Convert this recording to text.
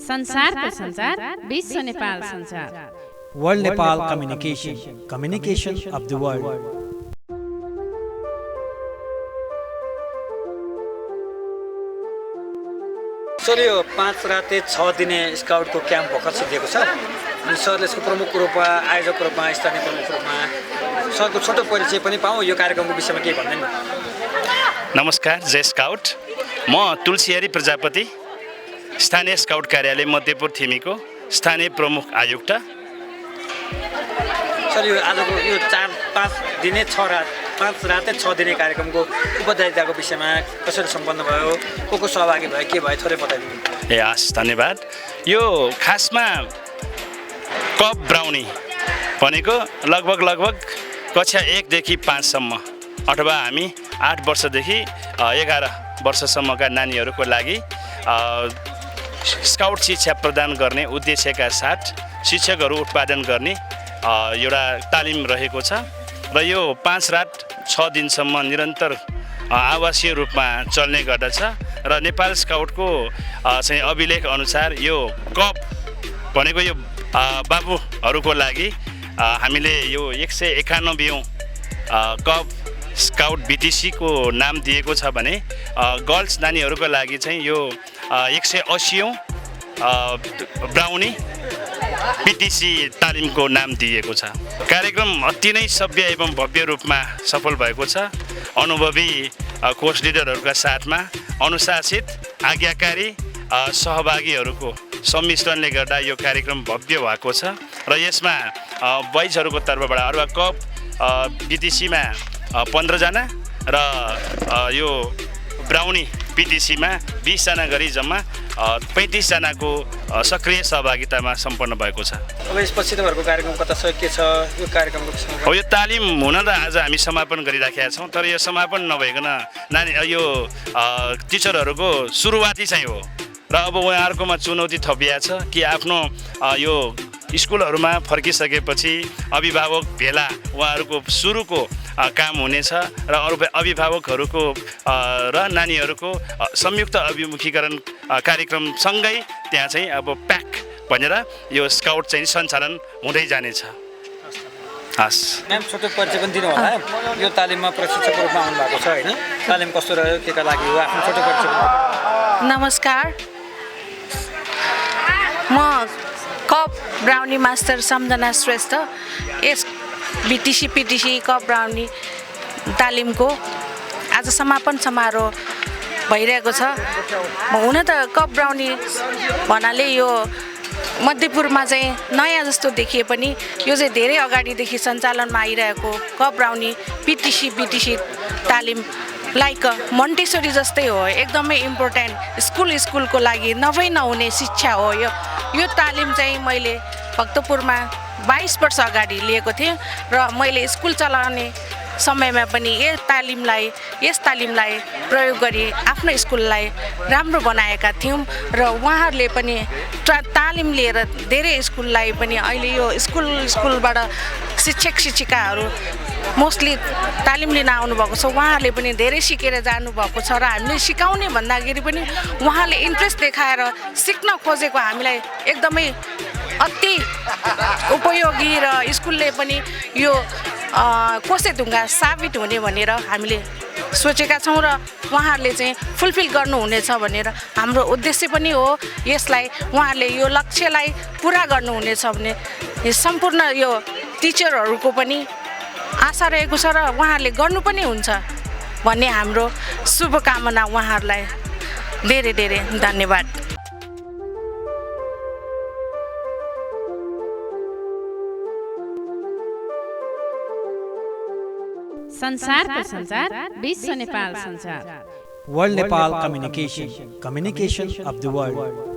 संसारको संसार विश्व नेपाल संसार world Nepal communication of the world. Sir यो 5 राते 6 दिने स्काउटको क्याम्प भर्खर सिद्धिएको छ अनि सरले यसको प्रमुख रूपमा आयोजक रूपमा स्थानीय प्रमुख रूपमा सरको छोटो परिचय पनि पाऊँ यो कार्यक्रमको विषयमा के भन्दैन। नमस्कार, जय स्काउट। म तुलसीहरी प्रजापति, स्थानीय स्काउट कार्यालय मध्यपुर थिमीको स्थानीय प्रमुख आयुक्त। सर यो आजको यो 5 दिने 5 राते 6 दिने कार्यक्रमको उपचारिताको विषयमा कसरी सम्पन्न भयो, को सहभागी भयो, के भयो थोरै बताइदिनु। ए हस्, धन्यवाद। यो खासमा कप ब्राउनी भनेको लगभग कक्षा 1 देखि 5 सम्म अथवा हामी 8 वर्षदेखि 11 वर्षसम्मका नानीहरूको लागि स्काउट शिक्षा प्रदान गर्ने उद्देश्यका साथ शिक्षकहरू उत्पादन गर्ने एउटा तालिम रहेको छ र यो 5 रात 6 दिनसम्म निरन्तर आवासीय रूपमा चल्ने गर्दछ र नेपाल स्काउटको चाहिँ अभिलेख अनुसार यो कप भनेको यो बाबुहरूको लागि हामीले यो 191औं कप स्काउट बीटीसीको नाम दिएको छ भने गर्ल्स नानीहरूको लागि चाहिँ यो 180औं ब्राउनी बीटीसी तालिमको नाम दिएको छ। कार्यक्रम अति नै सभ्य एवं भव्य रूपमा सफल भएको छ। अनुभवी कोच लिडरहरूका साथमा अनुशासित आज्ञाकारी सहभागीहरूको सम्मिश्रणले गर्दा यो कार्यक्रम भव्य भएको छ र यसमा बोइजहरूको तर्फबाट अथवा कप बीटीसीमा 15 जना र यो ब्राउनी बीटीसीमा 20 जना गरी जम्मा 35 जनाको सक्रिय सहभागितामा सम्पन्न भएको छ। अब यसपछि तपाईँहरूको कार्यक्रम कता छ, के छ यो कार्यक्रमको विषयमा? अब यो तालिम हुन त आज हामी समापन गरिराखेका छौँ, तर यो समापन नभइकन यो टिचरहरूको सुरुवाती चाहिँ हो र अब उहाँहरूकोमा चुनौती थपिया छ कि आफ्नो यो स्कुलहरूमा फर्किसकेपछि अभिभावक भेला उहाँहरूको सुरुको काम हुनेछ र अरू अभिभावकहरूको र नानीहरूको संयुक्त अभिमुखीकरण कार्यक्रमसँगै त्यहाँ चाहिँ अब प्याक भनेर यो स्काउट चाहिँ सञ्चालन हुँदै जानेछ। हस् म्याम, छोटो परिचय पनि दिनु होला। यो तालिममा प्रशिक्षकको रूपमा आउनु भएको छ होइन, तालिम कस्तो रह्यो, के का लागि हो, आफ्नो छोटो परिचय दिनु। नमस्कार, म कप ब्राउनी मास्टर सम्झना श्रेष्ठ यस बीटीसी पीटीसी कप ब्राउनी तालिमको आज समापन समारोह भइरहेको छ। हुन त कप ब्राउनी भन्नाले यो मध्यपुरमा चाहिँ नयाँ जस्तो देखिए पनि यो चाहिँ धेरै अगाडिदेखि सञ्चालनमा आइरहेको कप ब्राउनी पीटीसी बीटीसी तालिम लाइक मन्टेसरी जस्तै हो। एकदमै इम्पोर्टेन्ट स्कुलको लागि नहुने शिक्षा हो। यो तालिम चाहिँ मैले भक्तपुरमा 22 वर्ष अगाडि लिएको थिएँ र मैले स्कुल चलाउने समयमा पनि यस तालिमलाई प्रयोग गरी आफ्नो स्कुललाई राम्रो बनाएका थियौँ र उहाँहरूले पनि तालिम लिएर धेरै स्कुललाई पनि अहिले यो स्कुलबाट शिक्षक शिक्षिकाहरू मोस्टली तालिम लिन आउनुभएको छ। उहाँहरूले पनि धेरै सिकेर जानुभएको छ र हामीले सिकाउने भन्दाखेरि पनि उहाँले इन्ट्रेस्ट देखाएर सिक्न खोजेको हामीलाई एकदमै अति उपयोगी र स्कुलले पनि यो कोसेढुङ्गा साबित हुने भनेर हामीले सोचेका छौँ र उहाँहरूले चाहिँ फुलफिल गर्नुहुनेछ भनेर हाम्रो उद्देश्य पनि हो। यसलाई उहाँहरूले यो लक्ष्यलाई पुरा गर्नुहुनेछ भने सम्पूर्ण यो टिचरहरूको पनि आशा रहेको छ र उहाँहरूले गर्नु पनि हुन्छ भन्ने हाम्रो शुभकामना। उहाँहरूलाई धेरै धेरै धन्यवाद। संसारको संसार विश्व नेपाल संसार world Nepal communication of the world.